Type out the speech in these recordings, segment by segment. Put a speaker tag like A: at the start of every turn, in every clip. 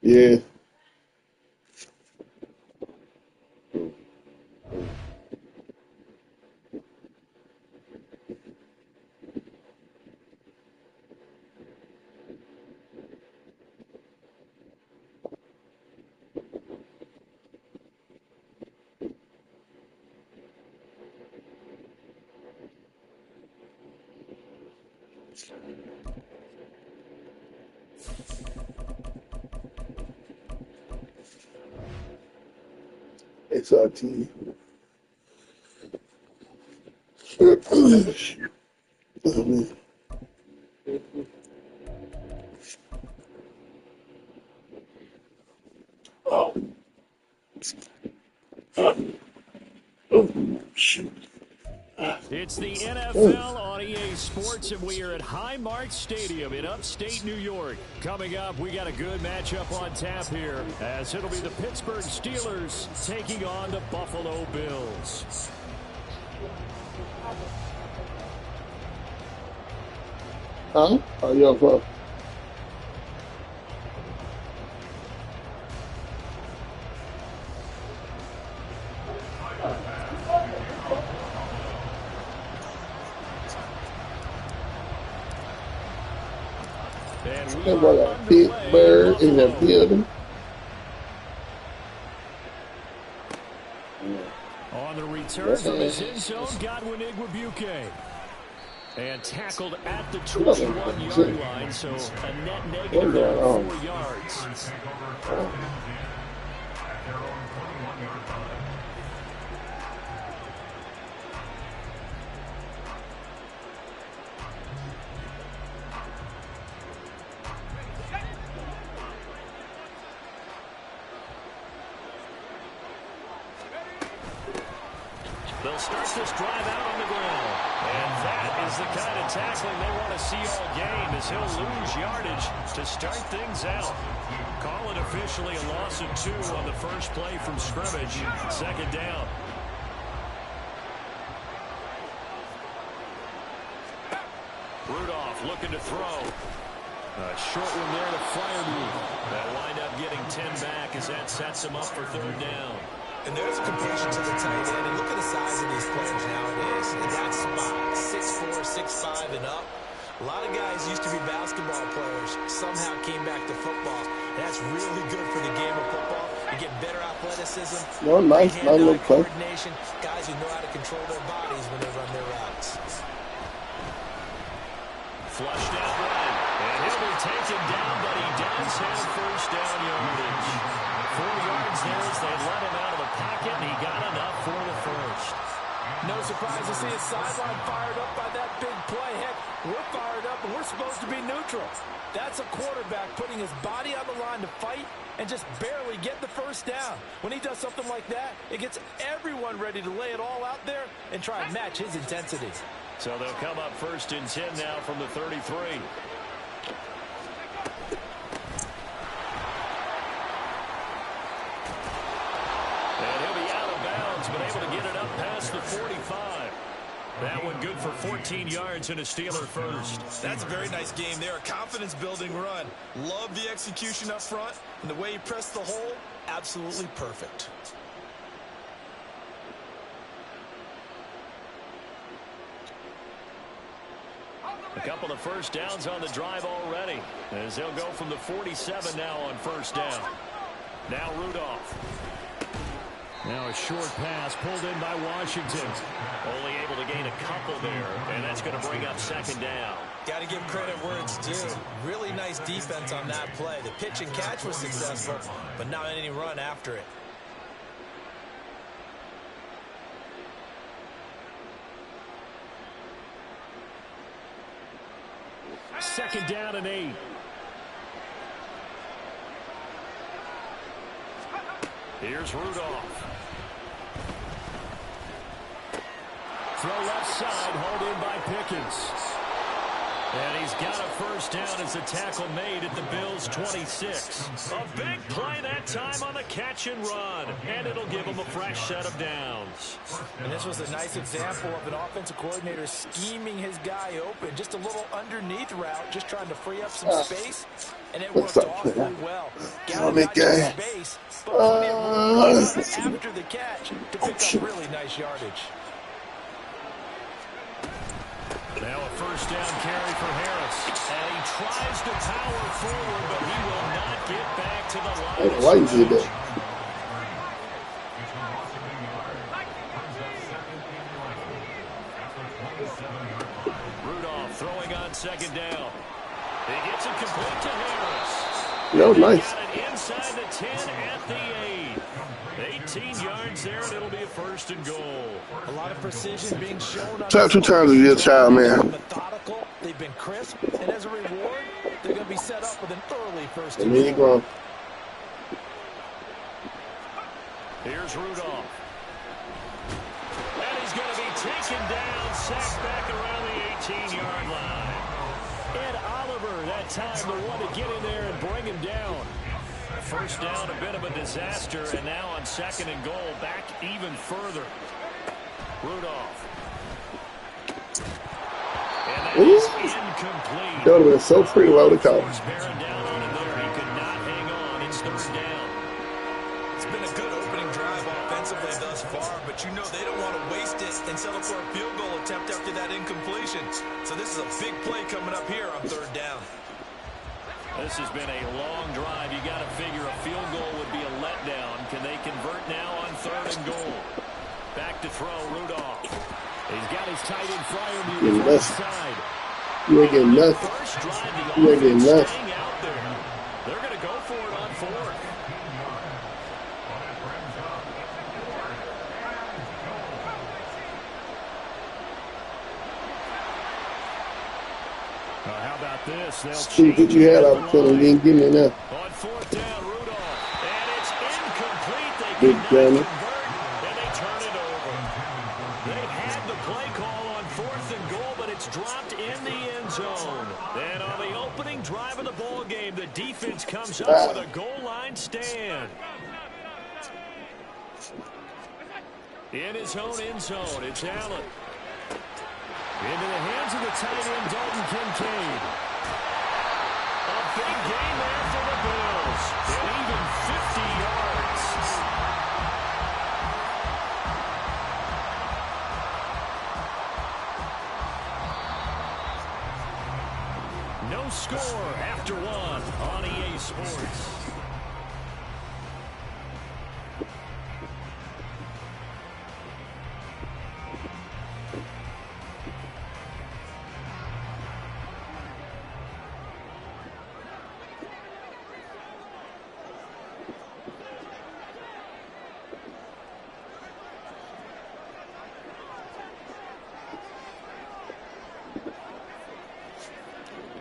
A: Yeah. XRT. Shoot. Oh, man. Oh. Oh, shoot.
B: It's the
A: Oh.
B: NFL on EA Sports, and we are at Highmark Stadium in upstate New York. Coming up, we got a good matchup on tap here, as it'll be the Pittsburgh Steelers taking on the Buffalo Bills.
A: Huh? Oh, yo, bro.
B: And we
A: That
B: are
A: boy got a big
B: underway in
A: bird in the
B: Buffalo.
A: building.
B: On the return from his end zone, Godwin Igwebuike. And tackled at the 21-yard line, so a net negative there of 4 yards. They'll start this drive out on the ground. And that is the kind of tackling they want to see all game, as he'll lose yardage to start things out. Call it officially a loss of 2 on the first play from scrimmage. Second down. Rudolph looking to throw. A short one there to Freiermuth. They'll wind up getting 10 back as that sets him up for third down.
C: And there's completion to the tight end. And look at the size of these players nowadays. In that spot, 6'4", 6'5", and up. A lot of guys used to be basketball players, somehow came back to football. And that's really good for the game of football. You get better athleticism,
A: No, nice little play.
C: coordination, guys who know how to control their bodies when they run their routes.
B: Flushed out right. And he'll be taken down, but he does have first down yardage. 4 yards there as they let him out of the pocket, and he got enough for the first.
C: No surprise to see his sideline fired up by that big play. Heck, we're fired up, and we're supposed to be neutral. That's a quarterback putting his body on the line to fight and just barely get the first down. When he does something like that, it gets everyone ready to lay it all out there and try and match his intensity.
B: So they'll come up first and 10 now from the 33. And he'll be out of bounds, but able to get it up past the 45. That one good for 14 yards and a Steeler first.
D: That's a very nice game there. A confidence-building run. Love the execution up front. And the way he pressed the hole, absolutely perfect.
B: A couple of first downs on the drive already, as they'll go from the 47 now on first down. Now Rudolph. Now a short pass pulled in by Washington. Only able to gain a couple there, and that's going to bring up second down.
C: Got to give credit where it's due. Really nice defense on that play. The pitch and catch was successful, but not any run after it.
B: Second down and 8. Here's Rudolph. Throw left side, hauled in by Pickens. And he's got a first down as the tackle made at the Bills' 26. A big play that time on the catch and run. And it'll give him a fresh set of downs.
C: And this was a nice example of an offensive coordinator scheming his guy open. Just a little underneath route, just trying to free up some space. And it worked awfully well. Got
A: on that guy.
C: After the catch to pick up really nice yardage.
B: Now a first down carry for Harris. And he tries to power forward, but he will not get back to the line.
A: Why is it that?
B: Rudolph throwing on second down. He gets it complete to Harris.
A: That was nice.
B: Got it inside the 10 at the 8. 18 yards there, and it'll be a first and goal.
C: A lot of precision being shown.
A: Tap 2 times with your child, man.
C: Methodical. They've been crisp, and as a reward, they're going to be set up with an early first and
A: And then you go.
B: Here's Rudolph. And he's going to be taken down, sacked back around the 18-yard line. Ed Oliver, that time, the one to get in there and bring him down. First down, a bit of a disaster, and now on second and goal, back even further. Rudolph. And that is incomplete.
A: That would have been so free while the call.
B: Bearing down on him there. He could not hang on. It's third down.
D: It's been a good opening drive offensively thus far, but you know they don't want to waste it and settle for a field goal attempt after that incompletion. So this is a big play coming up here on third down.
B: This has been a long drive. You got to figure a field goal would be a letdown. Can they convert now on third and goal? Back to throw, Rudolph. He's got his tight end flyer on the right side.
A: You ain't getting nothing.
B: First drive,
A: You ain't getting nothing.
B: staying out there. They're going to go for it on fourth. How about this? They'll
A: See what you had out there. You didn't give me enough.
B: on fourth down, Rudolph. And it's incomplete. They
A: Big
B: cannot
A: Johnny.
B: convert, and they turn it over. They had the play call on fourth and goal, but it's dropped in the end zone. And on the opening drive of the ball game, the defense comes up with a goal line stand. In his own end zone, it's Allen. Into the hands of the tight end, Dalton Kincaid. A big game there for the Bills. And even 50 yards. No score after one on EA Sports.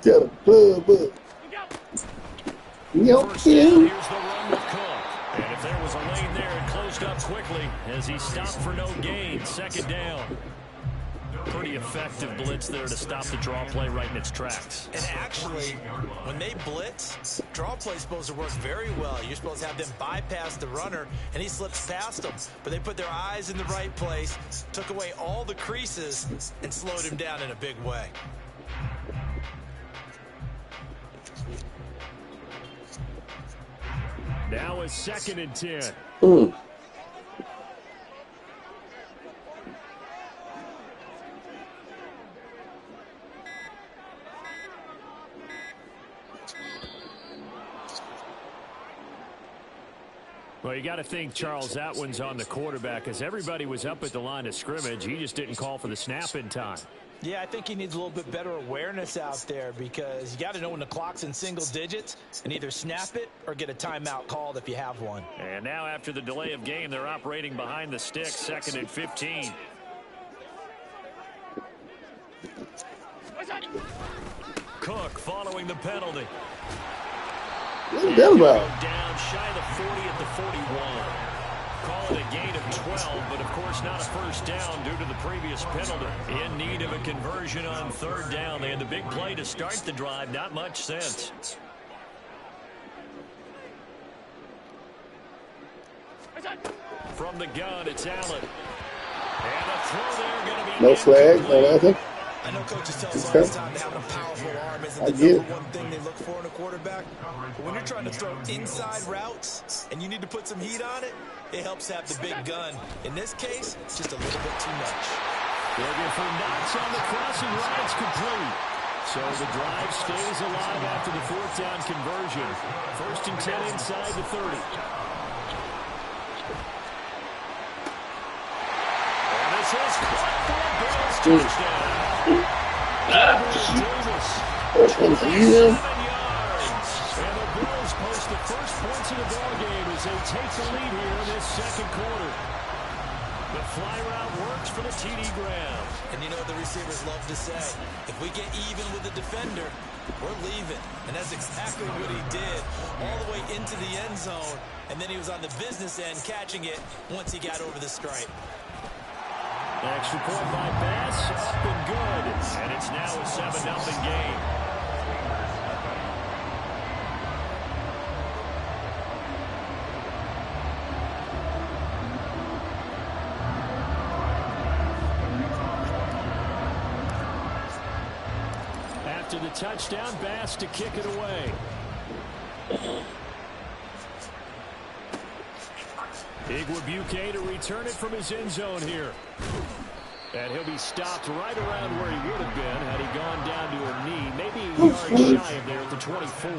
A: Got a bug.
B: First down, here's the run with Cook. And if there was a lane there, it closed up quickly as he stopped for no gain. Second down. Pretty effective blitz there to stop the draw play right in its tracks.
C: And actually, when they blitz, draw play is supposed to work very well. You're supposed to have them bypass the runner, and he slips past them. But they put their eyes in the right place, took away all the creases, and slowed him down in a big way.
B: Now it's second and 10. Well, you got to think Charles Atwin's on the quarterback as everybody was up at the line of scrimmage. He just didn't call for the snap in time.
C: Yeah, I think he needs a little bit better awareness out there because you got to know when the clock's in single digits and either snap it or get a timeout called if you have one.
B: And now after the delay of game, they're operating behind the sticks, second and 15. Cook following the penalty.
A: What's that about?
B: Down shy of the 40 at the 41. Call it a gain of 12, but of course not a first down due to the previous penalty. In need of a conversion on third down. They had the big play to start the drive. Not much sense. From the gun, it's Allen. And a throw there going to be
A: No flag, no nothing.
D: I know coaches tell us all
A: Okay.
D: the time that having a powerful arm isn't
A: I
D: the
A: get it.
D: number one thing they look for in a quarterback. But when you're trying to throw inside routes and you need to put some heat on it, it helps have the big gun. In this case, just a little bit too much.
B: Looking for knots on the crossing ride's complete. So the drive stays alive after the fourth down conversion. 1st and 10 inside the 30. And this is caught for a Bills touchdown. Davis.
A: 7
B: yards.
A: yards.
B: And the Bills post the first points of the ballgame as they take the lead here in this second quarter. The fly route works for the TD Graham.
D: And you know what the receivers love to say? If we get even with the defender, we're leaving. And that's exactly what he did. All the way into the end zone. And then he was on the business end catching it once he got over the stripe.
B: Extra point by Bass, up and good. And it's now a 7-0 game. After the touchdown, Bass to kick it away. Igwebuike to return it from his end zone here. And he'll be stopped right around where he would have been had he gone down to a knee. Maybe a yard shy of there at the 24.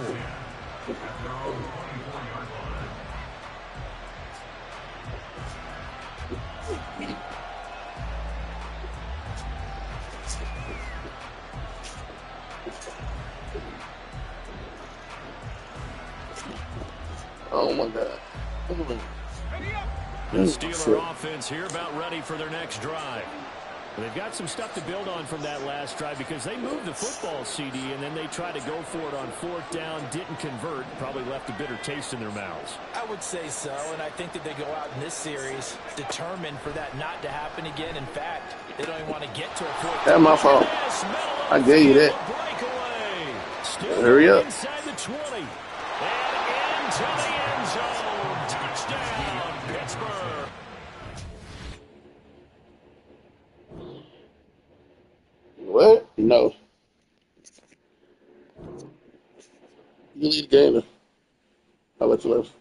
A: Oh my God.
B: The Steeler offense here about ready for their next drive. They've got some stuff to build on from that last drive because they moved the football, CD, and then they tried to go for it on 4th down, didn't convert, probably left a bitter taste in their mouths.
C: I would say so, and I think that they go out in this series determined for that not to happen again. In fact, they don't even want to get to a 4th down.
A: That's my fault. I gave you that. Hurry up.
B: Inside the 20. And into the end zone. Touchdown, Pittsburgh.
A: What? No. You lead the game. How much left?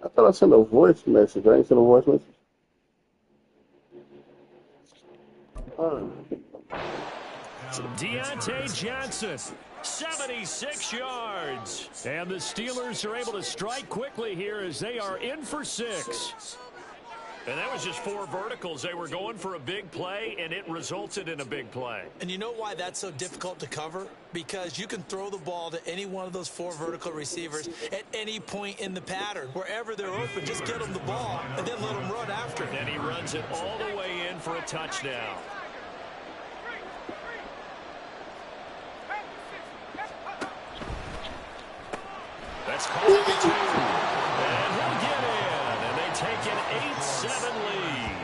A: I thought I sent a voice message. I ain't sent a voice message.
B: Deontay Johnson, 76 yards. And the Steelers are able to strike quickly here as they are in for 6. And that was just 4 verticals. They were going for a big play, and it resulted in a big play.
D: And you know why that's so difficult to cover? Because you can throw the ball to any one of those 4 vertical receivers at any point in the pattern. Wherever they're open, just get them the ball and then let them run after it.
B: And he runs it all the way in for a touchdown. That's called a 2. And he'll get in. And they take an 8-7 lead.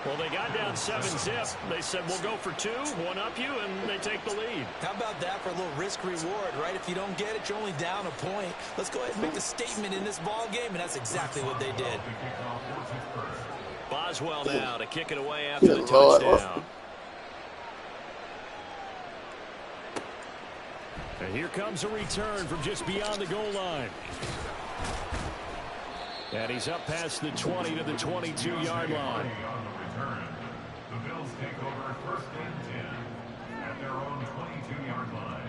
B: Well, they got down 7-zip. They said, we'll go for 2, one up you, and they take the lead.
D: How about that for a little risk-reward, right? If you don't get it, you're only down a point. Let's go ahead and make a statement in this ball game, and that's exactly what they did.
B: Boswell now to kick it away after the touchdown. And here comes a return from just beyond the goal line. And he's up past the 20 to the 22-yard line.
E: The Bills take over 1st and 10 at their own 22-yard line.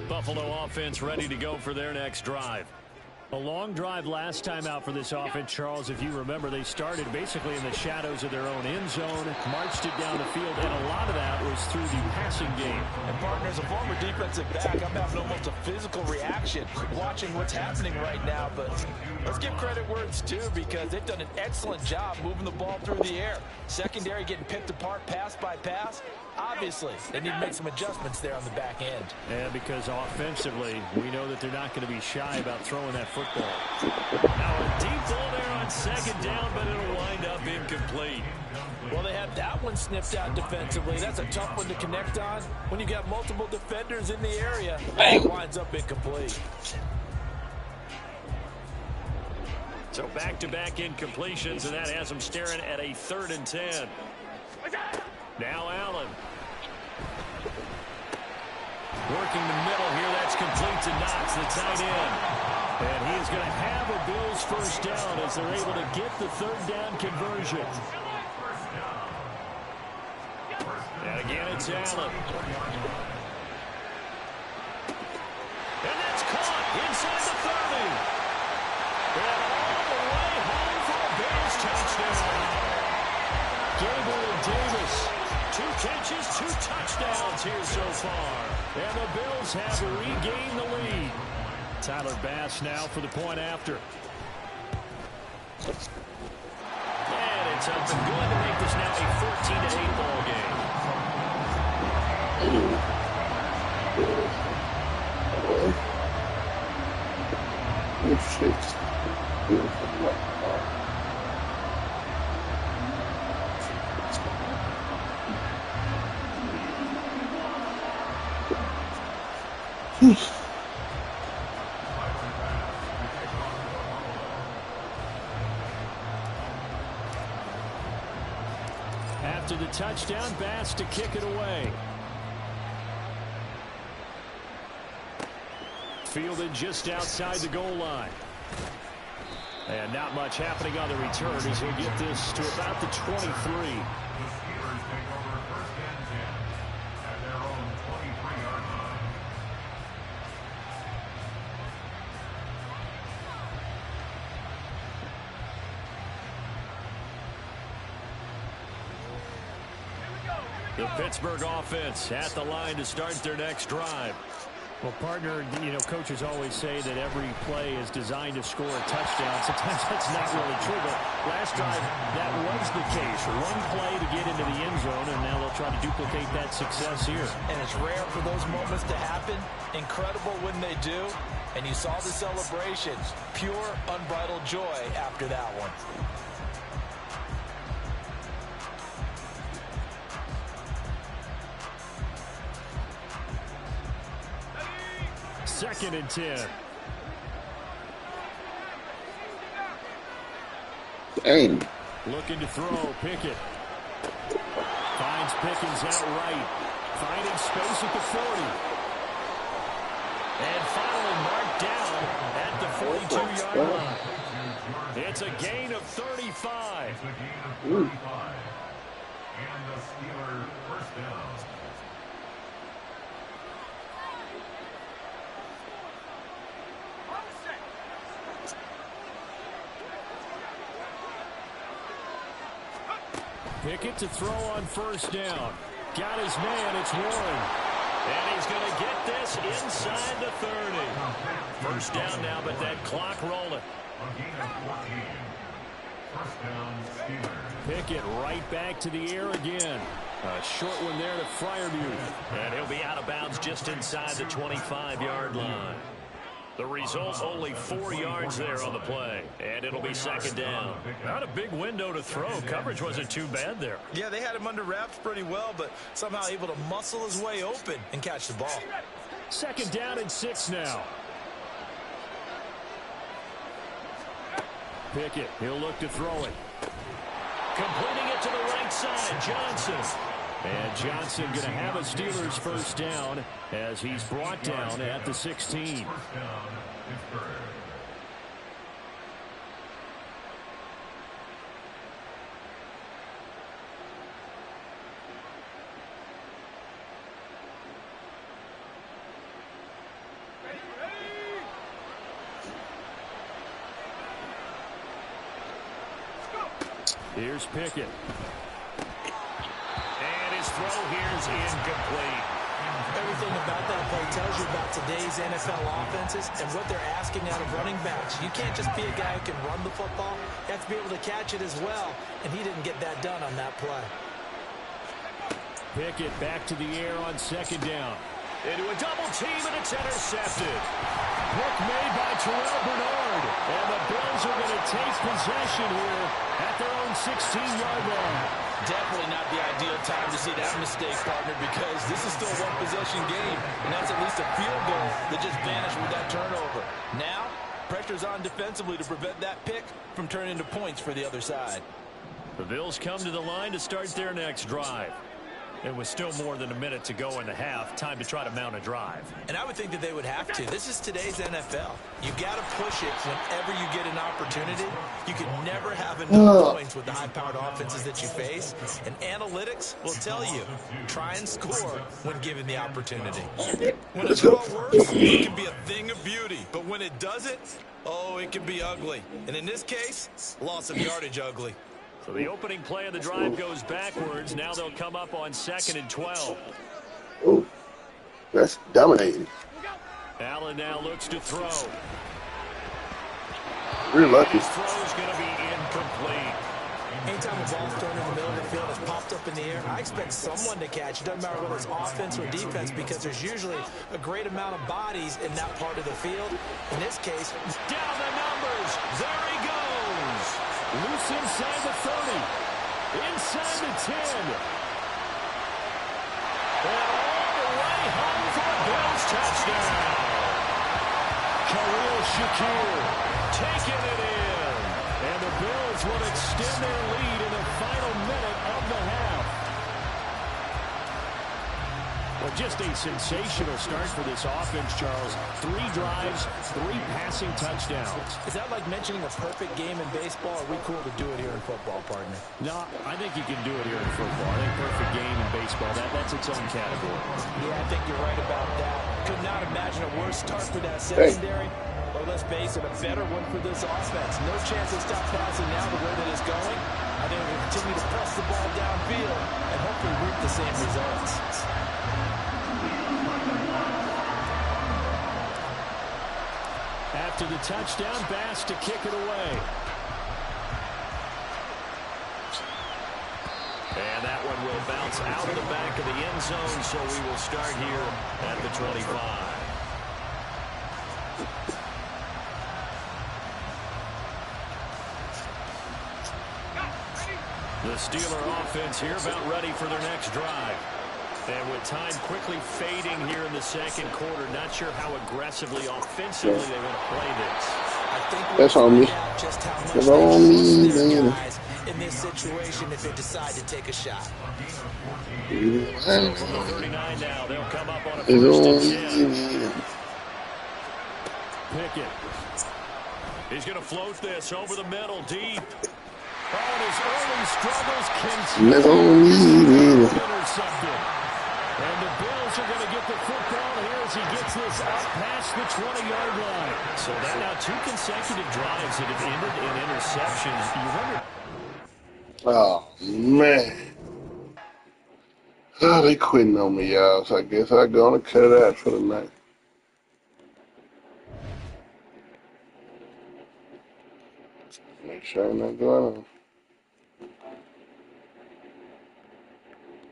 B: Buffalo offense ready to go for their next drive. A long drive last time out for this offense, Charles. If you remember, they started basically in the shadows of their own end zone, marched it down the field, and a lot of that was through the passing game.
C: And, partner, as a former defensive back, I'm having almost a physical reaction watching what's happening right now. But let's give credit where it's due, because they've done an excellent job moving the ball through the air. Secondary getting picked apart pass by pass. Obviously, they need to make some adjustments there on the back end.
B: And because offensively, we know that they're not going to be shy about throwing that football. Now a deep ball there on second down, but it'll wind up incomplete.
C: Well, they have that one sniffed out defensively. That's a tough one to connect on. When you got multiple defenders in the area, it winds up incomplete.
B: So back-to-back incompletions, and that has them staring at a 3rd and 10. Now Allen. Working the middle here. That's complete to Knox, the tight end. And he is going to have a Bills first down as they're able to get the 3rd down conversion. And again, it's Allen. And that's caught inside the 30. And all the way home for a Bills touchdown. Gabriel Davis. 2 catches, 2 touchdowns here so far. And the Bills have regained the lead. Tyler Bass now for the point after. And it's up and good to make this now a 14-8 ball game. After the touchdown, Bass to kick it away. Fielded just outside the goal line. And not much happening on the return as he'll get this to about the 23.
E: The Steelers take over 1st and 10 at their own 23-yard line.
B: The Pittsburgh offense at the line to start their next drive. Well, partner, coaches always say that every play is designed to score a touchdown. Sometimes that's not really true, but last drive, that was the case. One play to get into the end zone, and now they'll try to duplicate that success here.
C: And it's rare for those moments to happen. Incredible when they do. And you saw the celebration. Pure, unbridled joy after that one.
B: 2nd and 10.
A: Dang.
B: Looking to throw, Pickett. Finds Pickens out right. Finding space at the 40. And finally marked down at the 42-yard line. It's a gain of 35.
E: It's a gain of 35. And the Steelers first down.
B: Pickett to throw on 1st down. Got his man, it's Warren. And he's going to get this inside the 30. 1st down now, but that clock rolling.
E: A gain of 14. 1st down, Steelers.
B: Pickett right back to the air again. A short one there to Freiermuth. And he'll be out of bounds just inside the 25-yard line. The result, only 4 yards there on the play. And it'll be 2nd down. Not a big window to throw. Coverage wasn't too bad there.
C: Yeah, they had him under wraps pretty well, but somehow able to muscle his way open and catch the ball.
B: 2nd down and 6 now. Pickett, he'll look to throw it. Completing it to the right side, Johnson. And Johnson going to have a Steelers 1st down as he's brought down at the 16.
E: 1st down, Pittsburgh.
B: Here's Pickett. And his throw here is incomplete.
C: Everything about that play tells you about today's NFL offenses and what they're asking out of running backs. You can't just be a guy who can run the football. You have to be able to catch it as well, and he didn't get that done on that play.
B: Pickett back to the air on second down. Into a double team, and it's intercepted. Pick made by Terrell Bernard. And the Bills are going to take possession here at their own 16-yard line.
D: Definitely not the ideal time to see that mistake, partner, because this is still a one-possession game, and that's at least a field goal that just vanished with that turnover. Now, pressure's on defensively to prevent that pick from turning into points for the other side.
B: The Bills come to the line to start their next drive. It was still more than a minute to go in the half. Time to try to mount a drive.
D: And I would think that they would have to. This is today's NFL. You got to push it whenever you get an opportunity. You can never have enough points with the high-powered offenses that you face. And analytics will tell you, try and score when given the opportunity. When it all works, it can be a thing of beauty. But when it doesn't, oh, it can be ugly. And in this case, loss of yardage ugly.
B: So the opening play of the drive goes backwards. Now they'll come up on 2nd and 12.
A: Oh, that's dominating.
B: Allen now looks to throw.
A: We're lucky.
B: His throw's going to be incomplete.
C: Anytime a ball's thrown in the middle of the field, it's popped up in the air, I expect someone to catch. It doesn't matter whether it's offense or defense, because there's usually a great amount of bodies in that part of the field. In this case,
B: down the numbers. There he goes. Loose inside the 30. Inside the 10. And all the way home for a Bills touchdown. Khalil Shakir taking it in. And the Bills will extend their lead in the final minute of the half. Well, just a sensational start for this offense, Charles. 3 drives, 3 passing touchdowns.
C: is that like mentioning a perfect game in baseball? Or are we cool to do it here in football, partner?
B: No, I think you can do it here in football. I think perfect game in baseball, that's its own category.
C: Yeah, I think you're right about that. Could not imagine a worse start for that secondary. Or let's face it, a better one for this offense. No chance to stop passing now the way that it's going. I think we'll continue to press the ball downfield and hopefully reap the same results.
B: After the touchdown, Bass to kick it away. And that one will bounce out of the back of the end zone, so we will start here at the 25. The Steeler offense here about ready for their next drive. And with time quickly fading here in the second quarter, not sure how aggressively, offensively they want to play this.
C: I think
A: That's on me.
C: just how much
A: That's
C: they
A: on me,
C: trust their
A: man.
C: guys in this situation if they decide to take a shot.
B: So from the 39 now, they'll come up on a
A: It's
B: first
A: on
B: and 10.
A: me.
B: Pickett. He's going to float this over the middle, deep. Oh, and his early struggles continue.
A: It's on me.
B: Intercepted. And the Bills are going to get the football here as he gets this up past the 20-yard line. So that now 2 consecutive drives that have ended in interceptions. You wonder.
A: Oh, man. Oh, they quitting on me, y'all. So I guess I'm going to cut it out for the night. Make sure I'm not going on.